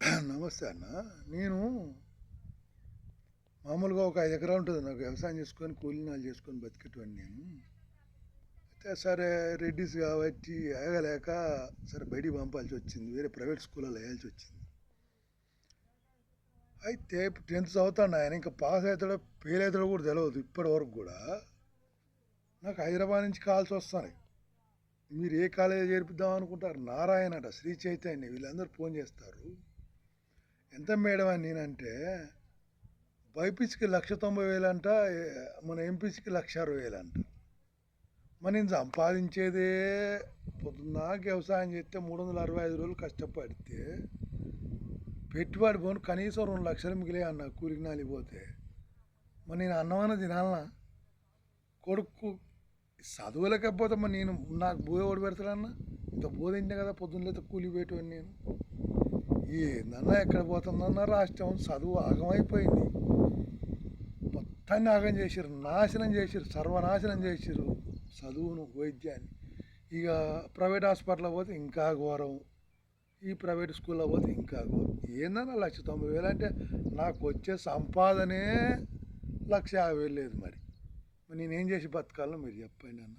నమస్తే అన్న. నేను మామూలుగా ఒక 5 ఎకరాలు ఉంటుంది నాకు. వ్యవసాయం చేసుకొని కూలీనాలు చేసుకొని బతికేటోడిని నేను. అయితే సరే రెడ్డిస్ కాబట్టి ఆగలేక సరే బయటికి పంపాల్సి వచ్చింది. వేరే ప్రైవేట్ స్కూల్లో వేయాల్సి వచ్చింది. అయితే ఇప్పుడు 10th చదువుతాడు ఆయన. ఇంకా పాస్ అవుతాడో ఫెయిల్ అవుతాడో కూడా తెలియదు ఇప్పటి వరకు కూడా. నాకు హైదరాబాద్ నుంచి కాల్స్ వస్తున్నాయి. మీరు ఏ కాలేజీ చేర్పిద్దాం అనుకుంటారు? నారాయణ అట, శ్రీ చైతన్య, వీళ్ళందరూ ఫోన్ చేస్తారు. ఎంత మేడం అని నేనంటే బైపీసీకి 1,90,000 అంట, మన ఎంపీసీకి 1,60,000 అంట. మరి నేను సంపాదించేదే పొద్దున్నాక వ్యవసాయం చేస్తే 365 రోజులు కష్టపడితే పెట్టుబడి పోను కనీసం 2 లక్షలు మిగిలే అన్న కూలికి నాలిపోతే. మరి నేను అన్నమన్న తినాలనా? కొడుకు చదువులేకపోతే మరి నేను నాకు బోధ ఓడి పెడతాడన్న? ఇంత బోధ తింటే కదా పొద్దున్నైతే కూలి పెట్టేవాడిని నేను. ఏందన్నా ఎక్కడ పోతుందన్న రాష్ట్రం? చదువు ఆగమైపోయింది. మొత్తాన్ని ఆగం చేసిరు, నాశనం చేసిరు, సర్వనాశనం చేసిరు చదువును, వైద్యాన్ని. ఇక ప్రైవేట్ హాస్పిటల్లో పోతే ఇంకా ఘోరం, ఈ ప్రైవేట్ స్కూల్లో పోతే ఇంకా ఘోరం. ఏందన్నా 1,90,000 అంటే నాకు వచ్చే సంపాదనే 1,50,000 లేదు. మరి నేనేం చేసి బతకాలో మీరు చెప్పండి అన్న.